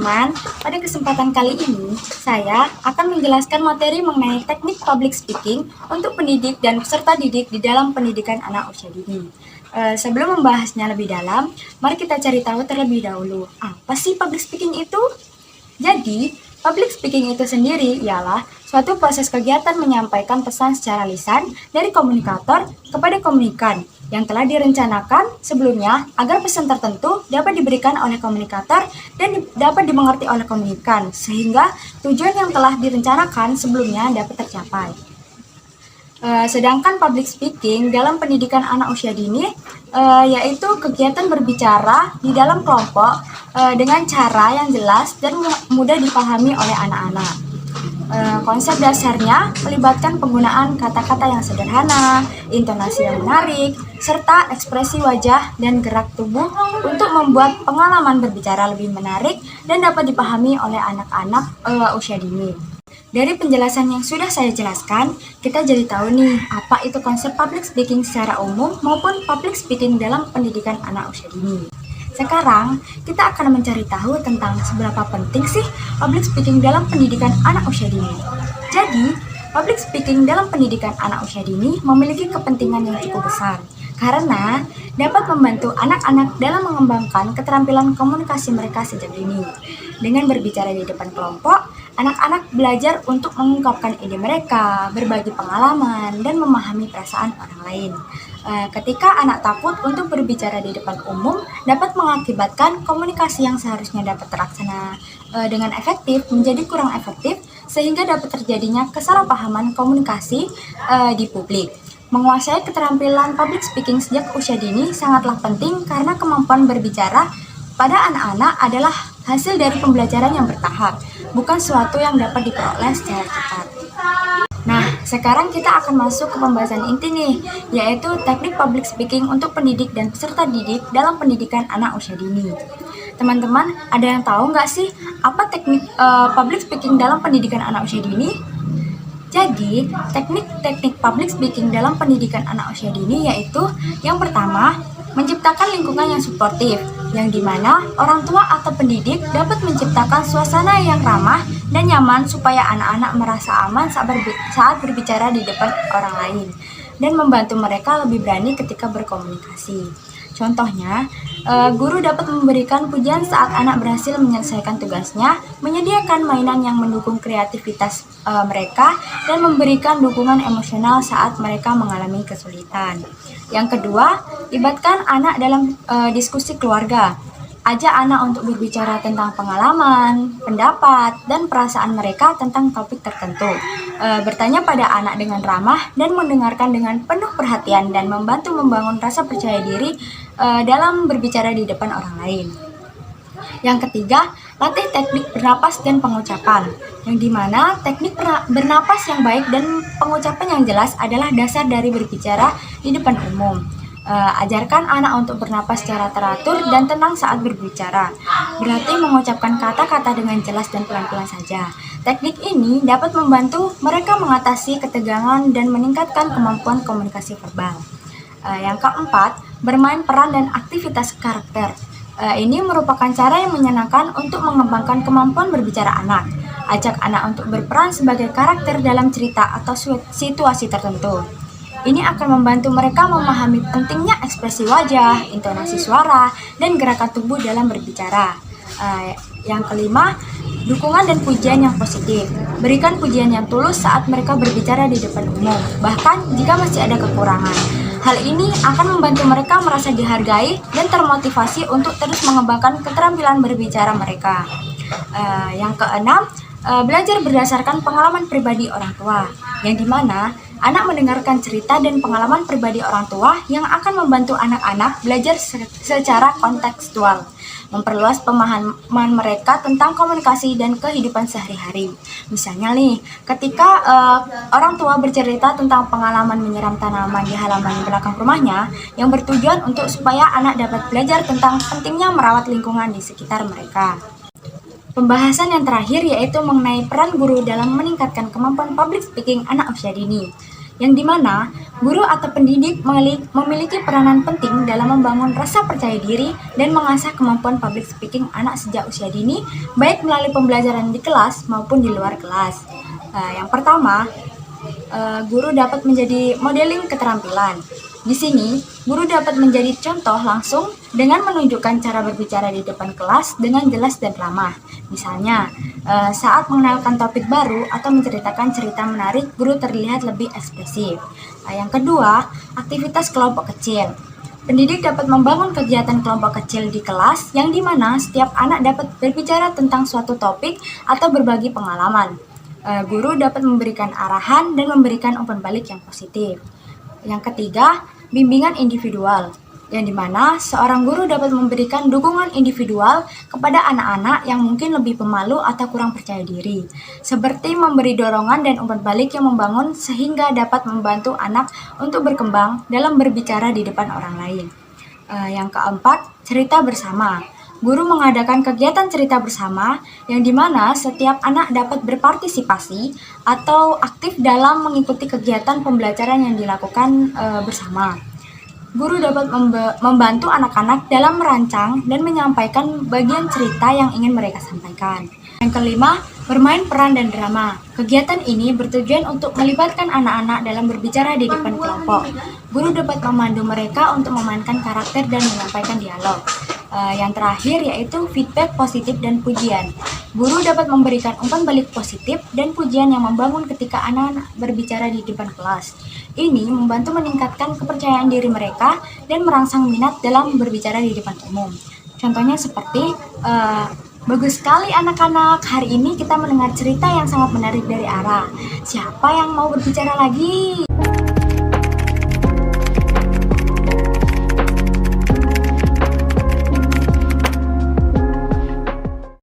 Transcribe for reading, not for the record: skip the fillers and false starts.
teman-teman, pada kesempatan kali ini saya akan menjelaskan materi mengenai teknik public speaking untuk pendidik dan peserta didik di dalam pendidikan anak usia dini. Sebelum membahasnya lebih dalam, mari kita cari tahu terlebih dahulu, apa sih public speaking itu? Jadi, public speaking itu sendiri ialah suatu proses kegiatan menyampaikan pesan secara lisan dari komunikator kepada komunikan yang telah direncanakan sebelumnya agar pesan tertentu dapat diberikan oleh komunikator dan dapat dimengerti oleh komunikan, sehingga tujuan yang telah direncanakan sebelumnya dapat tercapai. Sedangkan public speaking dalam pendidikan anak usia dini yaitu kegiatan berbicara di dalam kelompok dengan cara yang jelas dan mudah dipahami oleh anak-anak. Konsep dasarnya melibatkan penggunaan kata-kata yang sederhana, intonasi yang menarik, serta ekspresi wajah dan gerak tubuh untuk membuat pengalaman berbicara lebih menarik dan dapat dipahami oleh anak-anak usia dini. Dari penjelasan yang sudah saya jelaskan, kita jadi tahu nih apa itu konsep public speaking secara umum maupun public speaking dalam pendidikan anak usia dini. Sekarang, kita akan mencari tahu tentang seberapa penting sih public speaking dalam pendidikan anak usia dini. Jadi, public speaking dalam pendidikan anak usia dini memiliki kepentingan yang cukup besar karena dapat membantu anak-anak dalam mengembangkan keterampilan komunikasi mereka sejak dini. Dengan berbicara di depan kelompok, anak-anak belajar untuk mengungkapkan ide mereka, berbagi pengalaman, dan memahami perasaan orang lain. Ketika anak takut untuk berbicara di depan umum, dapat mengakibatkan komunikasi yang seharusnya dapat terlaksana dengan efektif menjadi kurang efektif, sehingga dapat terjadinya kesalahpahaman komunikasi di publik. Menguasai keterampilan public speaking sejak usia dini sangatlah penting karena kemampuan berbicara pada anak-anak adalah hasil dari pembelajaran yang bertahap, bukan sesuatu yang dapat diperoleh secara cepat. Nah, sekarang kita akan masuk ke pembahasan inti nih, yaitu teknik public speaking untuk pendidik dan peserta didik dalam pendidikan anak usia dini. Teman-teman, ada yang tahu nggak sih apa teknik public speaking dalam pendidikan anak usia dini? Jadi, teknik-teknik public speaking dalam pendidikan anak usia dini yaitu yang pertama, menciptakan lingkungan yang suportif, yang dimana orang tua atau pendidik dapat menciptakan suasana yang ramah dan nyaman supaya anak-anak merasa aman saat berbicara di depan orang lain dan membantu mereka lebih berani ketika berkomunikasi. Contohnya, guru dapat memberikan pujian saat anak berhasil menyelesaikan tugasnya, menyediakan mainan yang mendukung kreativitas mereka, dan memberikan dukungan emosional saat mereka mengalami kesulitan. Yang kedua, libatkan anak dalam diskusi keluarga. Ajak anak untuk berbicara tentang pengalaman, pendapat, dan perasaan mereka tentang topik tertentu. Bertanya pada anak dengan ramah dan mendengarkan dengan penuh perhatian dan membantu membangun rasa percaya diri dalam berbicara di depan orang lain. Yang ketiga, latih teknik bernapas dan pengucapan, yang dimana teknik bernapas yang baik dan pengucapan yang jelas adalah dasar dari berbicara di depan umum. Ajarkan anak untuk bernapas secara teratur dan tenang saat berbicara. Berlatih mengucapkan kata-kata dengan jelas dan pelan-pelan saja. Teknik ini dapat membantu mereka mengatasi ketegangan dan meningkatkan kemampuan komunikasi verbal. Yang keempat, bermain peran dan aktivitas karakter. Ini merupakan cara yang menyenangkan untuk mengembangkan kemampuan berbicara anak. Ajak anak untuk berperan sebagai karakter dalam cerita atau situasi tertentu. Ini akan membantu mereka memahami pentingnya ekspresi wajah, intonasi suara, dan gerakan tubuh dalam berbicara. Yang kelima, dukungan dan pujian yang positif. Berikan pujian yang tulus saat mereka berbicara di depan umum, bahkan jika masih ada kekurangan. Hal ini akan membantu mereka merasa dihargai dan termotivasi untuk terus mengembangkan keterampilan berbicara mereka. Yang keenam, belajar berdasarkan pengalaman pribadi orang tua, yang dimana anak mendengarkan cerita dan pengalaman pribadi orang tua yang akan membantu anak-anak belajar secara kontekstual, memperluas pemahaman mereka tentang komunikasi dan kehidupan sehari-hari. Misalnya nih, ketika orang tua bercerita tentang pengalaman menyiram tanaman di halaman belakang rumahnya, yang bertujuan untuk supaya anak dapat belajar tentang pentingnya merawat lingkungan di sekitar mereka. Pembahasan yang terakhir yaitu mengenai peran guru dalam meningkatkan kemampuan public speaking anak usia dini. yang dimana guru atau pendidik memiliki peranan penting dalam membangun rasa percaya diri dan mengasah kemampuan public speaking anak sejak usia dini, baik melalui pembelajaran di kelas maupun di luar kelas. Yang pertama, guru dapat menjadi modeling keterampilan. Di sini, guru dapat menjadi contoh langsung dengan menunjukkan cara berbicara di depan kelas dengan jelas dan ramah. Misalnya, saat mengenalkan topik baru atau menceritakan cerita menarik, guru terlihat lebih ekspresif. Yang kedua, aktivitas kelompok kecil. Pendidik dapat membangun kegiatan kelompok kecil di kelas yang dimana setiap anak dapat berbicara tentang suatu topik atau berbagi pengalaman. Guru dapat memberikan arahan dan memberikan umpan balik yang positif. Yang ketiga, bimbingan individual, yang dimana seorang guru dapat memberikan dukungan individual kepada anak-anak yang mungkin lebih pemalu atau kurang percaya diri, seperti memberi dorongan dan umpan balik yang membangun sehingga dapat membantu anak untuk berkembang dalam berbicara di depan orang lain. Yang keempat, cerita bersama. Guru mengadakan kegiatan cerita bersama yang dimana setiap anak dapat berpartisipasi atau aktif dalam mengikuti kegiatan pembelajaran yang dilakukan bersama. Guru dapat membantu anak-anak dalam merancang dan menyampaikan bagian cerita yang ingin mereka sampaikan. Yang kelima, bermain peran dan drama. Kegiatan ini bertujuan untuk melibatkan anak-anak dalam berbicara di depan kelompok. Guru dapat memandu mereka untuk memainkan karakter dan menyampaikan dialog. Yang terakhir yaitu feedback positif dan pujian. Guru dapat memberikan umpan balik positif dan pujian yang membangun ketika anak-anak berbicara di depan kelas. Ini membantu meningkatkan kepercayaan diri mereka dan merangsang minat dalam berbicara di depan umum. Contohnya seperti, bagus sekali anak-anak, hari ini kita mendengar cerita yang sangat menarik dari Ara. Siapa yang mau berbicara lagi?